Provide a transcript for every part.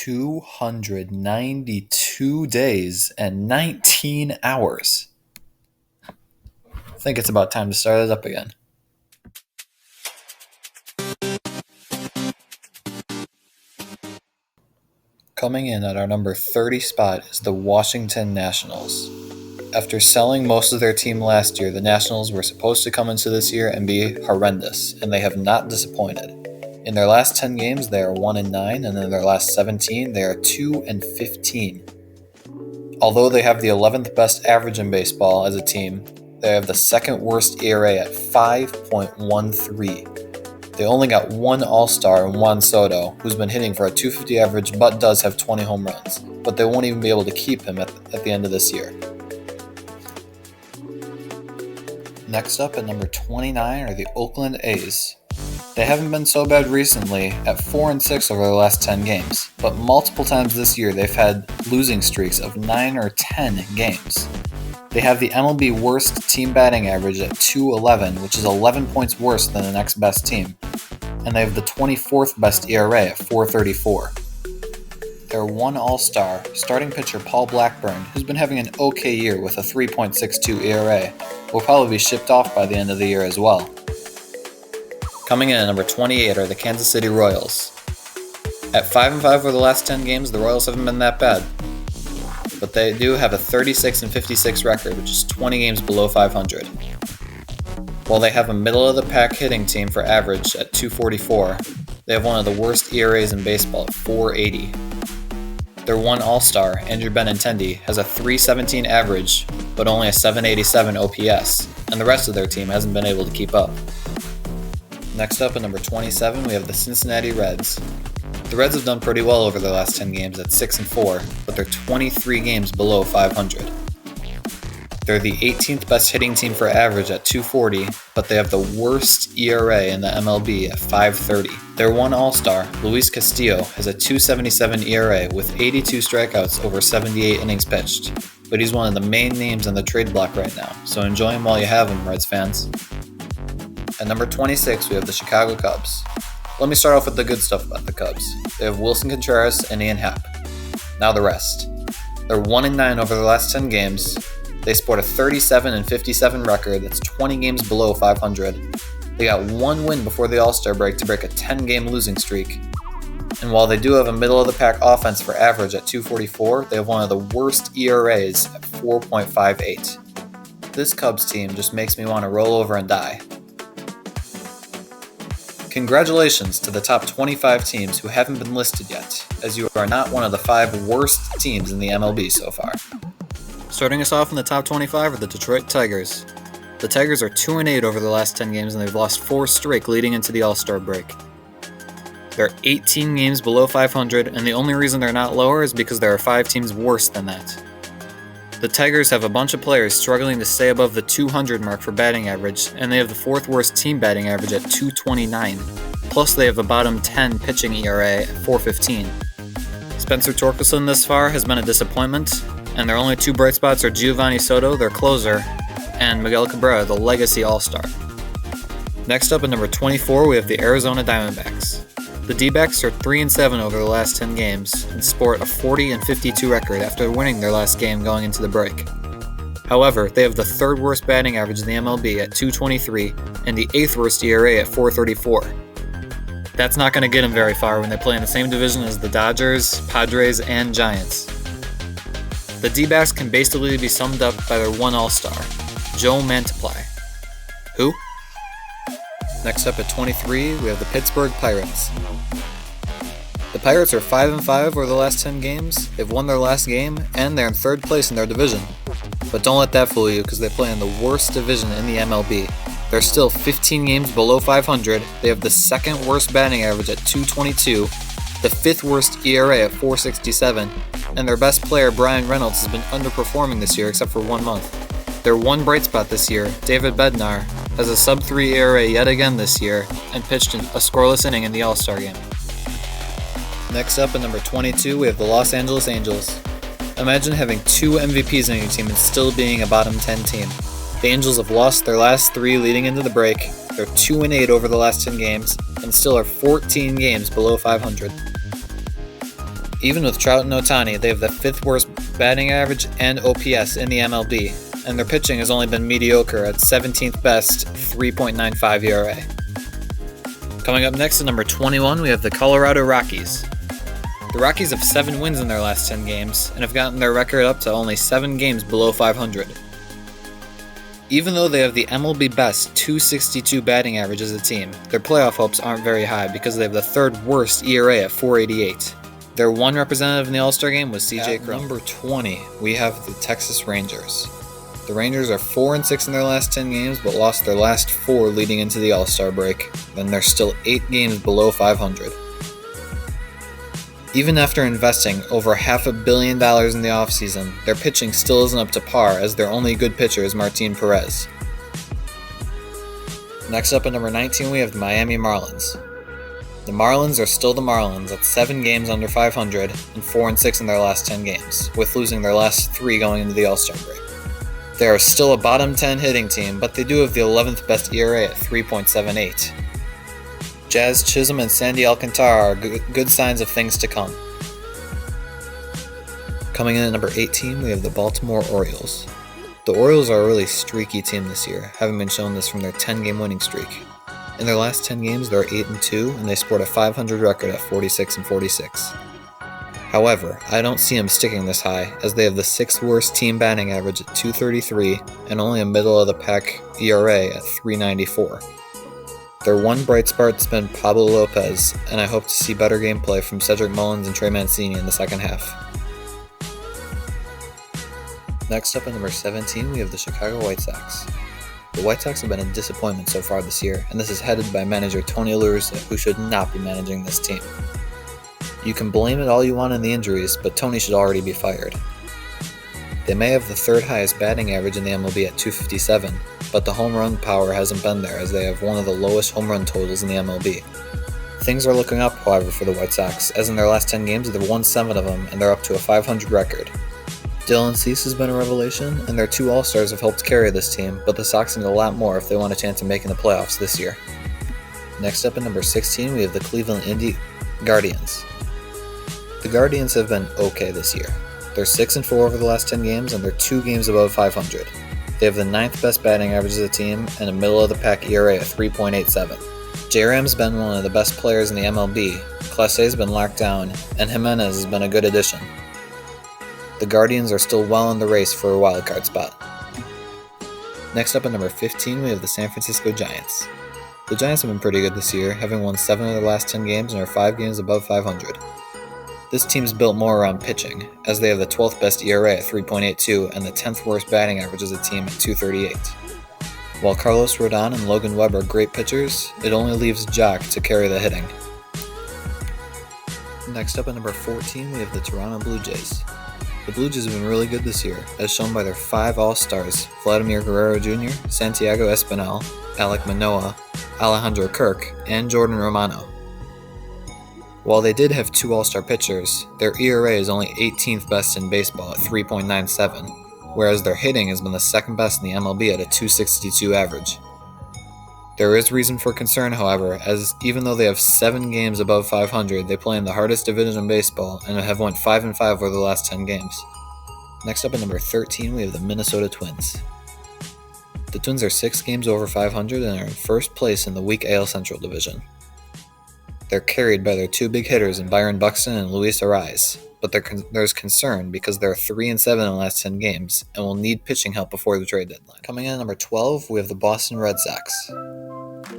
292 days and 19 hours. I think it's about time to start it up again. Coming in at our number 30 spot is the Washington Nationals. After selling most of their team last year, the Nationals were supposed to come into this year and be horrendous, and they have not disappointed. In their last 10 games, they are 1-9, and in their last 17, they are 2-15. Although they have the 11th best average in baseball as a team, they have the second worst ERA at 5.13. They only got one All-Star in Juan Soto, who's been hitting for a .250 average but does have 20 home runs, but they won't even be able to keep him at the end of this year. Next up at number 29 are the Oakland A's. They haven't been so bad recently at 4-6 over the last 10 games, but multiple times this year they've had losing streaks of 9 or 10 games. They have the MLB worst team batting average at .211, which is 11 points worse than the next best team, and they have the 24th best ERA at .434. Their one All-Star, starting pitcher Paul Blackburn, who's been having an okay year with a 3.62 ERA, will probably be shipped off by the end of the year as well. Coming in at number 28 are the Kansas City Royals. At 5-5 over the last 10 games, the Royals haven't been that bad, but they do have a 36-56 record, which is 20 games below 500. While they have a middle-of-the-pack hitting team for average at .244, they have one of the worst ERAs in baseball at .480. Their one All-Star, Andrew Benintendi, has a .317 average, but only a .787 OPS, and the rest of their team hasn't been able to keep up. Next up at number 27, we have the Cincinnati Reds. The Reds have done pretty well over their last 10 games at 6-4, but they're 23 games below 500. They're the 18th best hitting team for average at .240, but they have the worst ERA in the MLB at .530. Their one All-Star, Luis Castillo, has a .277 ERA with 82 strikeouts over 78 innings pitched, but he's one of the main names on the trade block right now, so enjoy him while you have him, Reds fans. At number 26, we have the Chicago Cubs. Let me start off with the good stuff about the Cubs. They have Wilson Contreras and Ian Happ. Now the rest. They're 1-9 over the last 10 games. They sport a 37-57 record that's 20 games below 500. They got one win before the All-Star break to break a 10-game losing streak. And while they do have a middle-of-the-pack offense for average at .244, they have one of the worst ERAs at 4.58. This Cubs team just makes me want to roll over and die. Congratulations to the top 25 teams who haven't been listed yet, as you are not one of the 5 worst teams in the MLB so far. Starting us off in the top 25 are the Detroit Tigers. The Tigers are 2-8 over the last 10 games and they've lost 4 straight leading into the All-Star break. They're 18 games below 500, and the only reason they're not lower is because there are 5 teams worse than that. The Tigers have a bunch of players struggling to stay above the 200 mark for batting average, and they have the 4th worst team batting average at .229. Plus, they have a bottom 10 pitching ERA at .415. Spencer Torkelson this far has been a disappointment, and their only 2 bright spots are Giovanni Soto, their closer, and Miguel Cabrera, the legacy All-Star. Next up at number 24, we have the Arizona Diamondbacks. The D-backs are 3-7 over the last 10 games and sport a 40-52 record after winning their last game going into the break. However, they have the 3rd worst batting average in the MLB at .223 and the 8th worst ERA at .434. That's not going to get them very far when they play in the same division as the Dodgers, Padres, and Giants. The D-backs can basically be summed up by their one All-Star, Joe Mantiply. Who? Next up at 23, we have the Pittsburgh Pirates. The Pirates are 5-5 over the last 10 games, they've won their last game, and they're in 3rd place in their division. But don't let that fool you, because they play in the worst division in the MLB. They're still 15 games below 500, they have the 2nd worst batting average at .222, the 5th worst ERA at .467, and their best player, Brian Reynolds, has been underperforming this year except for 1 month. Their one bright spot this year, David Bednar, has a sub-3 ERA yet again this year and pitched a scoreless inning in the All-Star game. Next up at number 22, we have the Los Angeles Angels. Imagine having 2 MVPs on your team and still being a bottom 10 team. The Angels have lost their last 3 leading into the break, they're 2-8 over the last 10 games, and still are 14 games below 500. Even with Trout and Ohtani, they have the 5th worst batting average and OPS in the MLB, and their pitching has only been mediocre at 17th best 3.95 ERA. Coming up next at number 21, we have the Colorado Rockies. The Rockies have 7 wins in their last 10 games and have gotten their record up to only 7 games below 500. Even though they have the MLB best 262 batting average as a team, their playoff hopes aren't very high because they have the 3rd worst ERA at 4.88. Their one representative in the All-Star game was CJ Cron. At number 20, we have the Texas Rangers. The Rangers are 4-6 in their last 10 games, but lost their last 4 leading into the All-Star break, and they're still 8 games below 500. Even after investing over $500 million in the offseason, their pitching still isn't up to par as their only good pitcher is Martin Perez. Next up at number 19, we have the Miami Marlins. The Marlins are still the Marlins at 7 games under 500 and 4-6 in their last 10 games, with losing their last 3 going into the All-Star break. They are still a bottom 10 hitting team, but they do have the 11th best ERA at 3.78. Jazz Chisholm and Sandy Alcantara are good signs of things to come. Coming in at number 18, we have the Baltimore Orioles. The Orioles are a really streaky team this year, having been shown this from their 10-game winning streak. In their last 10 games, they're 8-2, and they sport a .500 record at 46-46. However, I don't see them sticking this high, as they have the 6th worst team batting average at 233 and only a middle-of-the-pack ERA at 3.94. Their one bright spot has been Pablo Lopez, and I hope to see better gameplay from Cedric Mullins and Trey Mancini in the second half. Next up at number 17, we have the Chicago White Sox. The White Sox have been a disappointment so far this year, and this is headed by manager Tony La Russa, who should not be managing this team. You can blame it all you want on the injuries, but Tony should already be fired. They may have the 3rd highest batting average in the MLB at 257, but the home run power hasn't been there as they have one of the lowest home run totals in the MLB. Things are looking up, however, for the White Sox, as in their last 10 games they've won 7 of them and they're up to a .500 record. Dylan Cease has been a revelation, and their 2 All-Stars have helped carry this team, but the Sox need a lot more if they want a chance of making the playoffs this year. Next up at number 16, we have the Cleveland Guardians. The Guardians have been okay this year. They're 6-4 over the last 10 games, and they're 2 games above 500. They have the 9th best batting average as a team and a middle-of-the-pack ERA at 3.87. J-Ram's been one of the best players in the MLB, Clase's been locked down, and Jimenez has been a good addition. The Guardians are still well in the race for a wildcard spot. Next up at number 15, we have the San Francisco Giants. The Giants have been pretty good this year, having won 7 of their last 10 games and are 5 games above 500. This team's built more around pitching, as they have the 12th best ERA at 3.82 and the 10th worst batting average as a team at 238. While Carlos Rodon and Logan Webb are great pitchers, it only leaves Jock to carry the hitting. Next up at number 14, we have the Toronto Blue Jays. The Blue Jays have been really good this year, as shown by their 5 All-Stars, Vladimir Guerrero Jr., Santiago Espinal, Alek Manoah, Alejandro Kirk, and Jordan Romano. While they did have 2 All-Star pitchers, their ERA is only 18th best in baseball at 3.97, whereas their hitting has been the 2nd best in the MLB at a 262 average. There is reason for concern, however, as even though they have 7 games above 500, they play in the hardest division in baseball and have won 5-5 over the last 10 games. Next up at number 13, we have the Minnesota Twins. The Twins are 6 games over 500 and are in first place in the weak AL Central Division. They're carried by their 2 big hitters in Byron Buxton and Luis Ariz, but there's concern because they're 3-7 in the last 10 games and will need pitching help before the trade deadline. Coming in at number 12, we have the Boston Red Sox.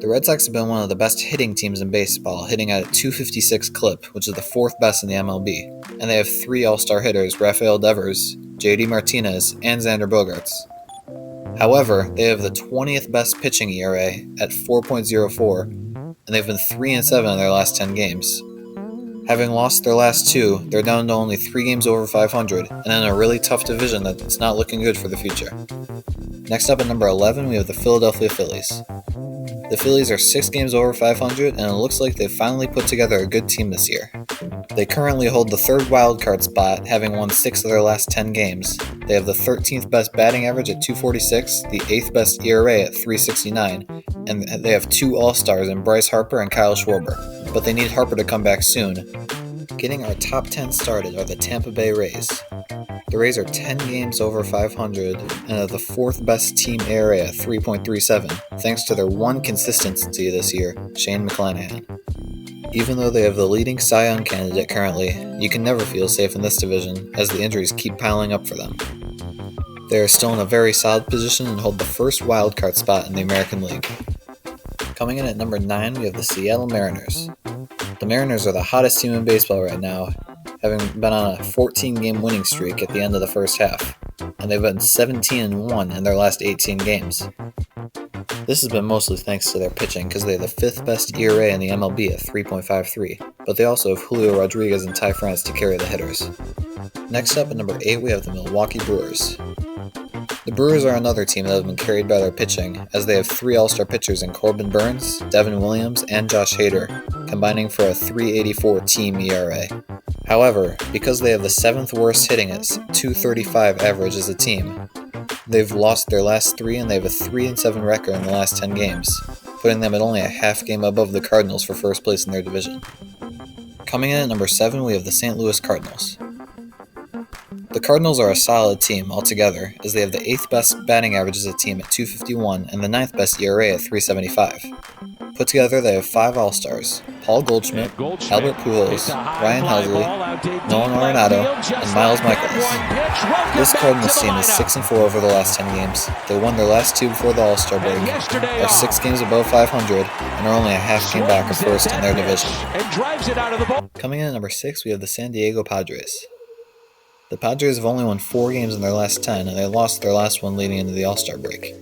The Red Sox have been one of the best hitting teams in baseball, hitting at a 256 clip, which is the 4th best in the MLB, and they have 3 All-Star hitters, Rafael Devers, JD Martinez, and Xander Bogaerts. However, they have the 20th best pitching ERA at 4.04, and they've been 3-7 in their last 10 games. Having lost their last 2, they're down to only 3 games over 500, and in a really tough division that's not looking good for the future. Next up at number 11, we have the Philadelphia Phillies. The Phillies are 6 games over 500, and it looks like they've finally put together a good team this year. They currently hold the 3rd wildcard spot, having won 6 of their last 10 games. They have the 13th best batting average at 246, the 8th best ERA at 369, and they have 2 All-Stars in Bryce Harper and Kyle Schwarber. But they need Harper to come back soon. Getting our top 10 started are the Tampa Bay Rays. The Rays are 10 games over 500 and are the fourth best team ERA at 3.37, thanks to their one consistency this year, Shane McClanahan. Even though they have the leading Cy Young candidate currently, you can never feel safe in this division as the injuries keep piling up for them. They are still in a very solid position and hold the first wildcard spot in the American League. Coming in at number 9, we have the Seattle Mariners. The Mariners are the hottest team in baseball right now, having been on a 14-game winning streak at the end of the first half, and they've been 17-1 in their last 18 games. This has been mostly thanks to their pitching because they have the 5th best ERA in the MLB at 3.53, but they also have Julio Rodriguez and Ty France to carry the hitters. Next up at number 8 we have the Milwaukee Brewers. The Brewers are another team that have been carried by their pitching, as they have 3 all-star pitchers in Corbin Burns, Devin Williams, and Josh Hader, combining for a 3.84 team ERA. However, because they have the 7th worst hitting at 2.35 average as a team, they've lost their last 3 and they have a 3-7 record in the last 10 games, putting them at only a half game above the Cardinals for first place in their division. Coming in at number 7 we have the St. Louis Cardinals. The Cardinals are a solid team altogether, as they have the 8th best batting average as a team at 251 and the 9th best ERA at 375. Put together, they have 5 All-Stars: Paul Goldschmidt, Albert Pujols, Ryan Helsley, Nolan Arenado, and Miles Michaelis. This Cardinals team is 6-4 over the last 10 games. They won their last 2 before the All-Star break, are 6 games above 500, and are only a half game back of first in their division. Coming in at number 6, we have the San Diego Padres. The Padres have only won 4 games in their last 10, and they lost their last one leading into the All-Star break.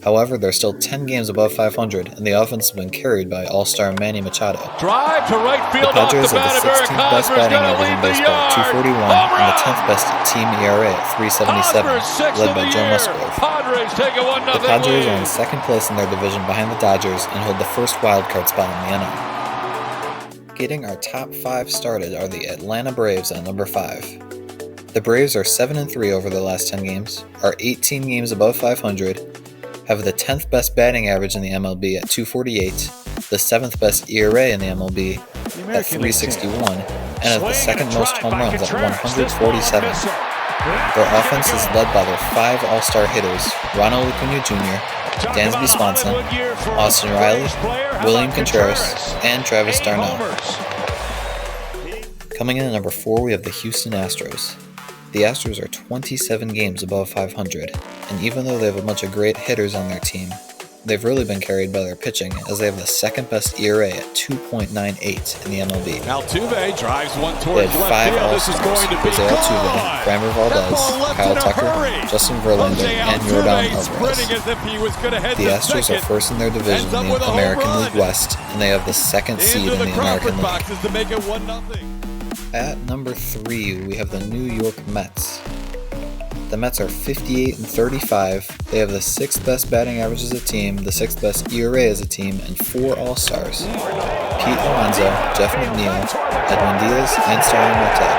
However, they're still 10 games above 500, and the offense has been carried by All-Star Manny Machado. Drive to right field. The Padres have the 16th best batting average in baseball at 241, and the 10th best team ERA at 377, led by Joe Musgrove. The Padres are in second place in their division behind the Dodgers and hold the first wildcard spot in the NL. Getting our top 5 started are the Atlanta Braves at number 5. The Braves are 7-3 over their last 10 games, are 18 games above 500, have the 10th best batting average in the MLB at 248, the 7th best ERA in the MLB at 361, and have the second most home runs at 147. Their offense is led by their 5 all-star hitters: Ronald Acuna Jr., Dansby Swanson, Austin Riley, William Contreras, and Travis d'Arnaud. Coming in at number 4, we have the Houston Astros. The Astros are 27 games above 500, and even though they have a bunch of great hitters on their team, they've really been carried by their pitching, as they have the second best ERA at 2.98 in the MLB. Altuve drives one towards they have 5 All-Stars: Jose Altuve, Framber Valdez, Kyle Tucker, Justin Verlander, and Yordan Alvarez. The Astros are first in their division in the American League West, and they have the 2nd seed in the American League. At number 3, we have the New York Mets. The Mets are 58-35. They have the 6th best batting average as a team, the 6th best ERA as a team, and 4 All-Stars: Pete Alonso, Jeff McNeil, Edwin Diaz, and Starling Marte.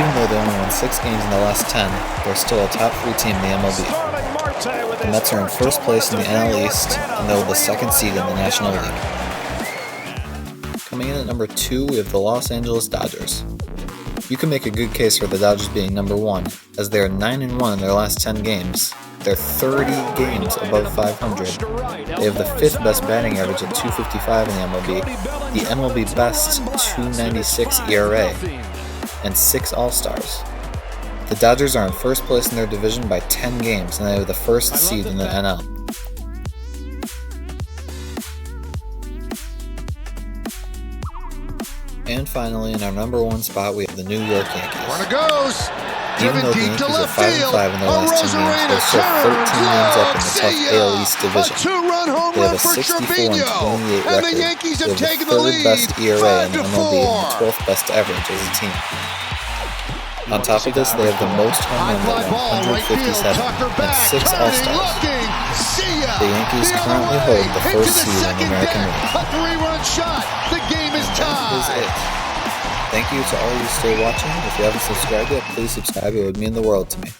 Even though they only won 6 games in the last 10, they're still a top 3 team in the MLB. The Mets are in first place in the NL East, and they hold the 2nd seed in the National League. Coming in at number 2, we have the Los Angeles Dodgers. You can make a good case for the Dodgers being number 1, as they are 9-1 in their last 10 games. They're 30 games above 500. They have the 5th best batting average at 255 in the MLB, the MLB best 296 ERA, and 6 All-Stars. The Dodgers are in first place in their division by 10 games, and they have the 1st seed in the NL. And finally, in our number 1 spot, we have the New York Yankees. Even though the Yankees are 5-5 in their last 10 games, they're still 13 games up in the tough AL East division. They have a 64-28 record. They have the 3rd best ERA in the MLB and the 12th best average as a team. On top of this, they have the most home runs at 157 and 6 All-Stars. The Yankees currently hold the 1st seed in the American League. That is it. Thank you to all of you still watching. If you haven't subscribed yet, please subscribe. It would mean the world to me.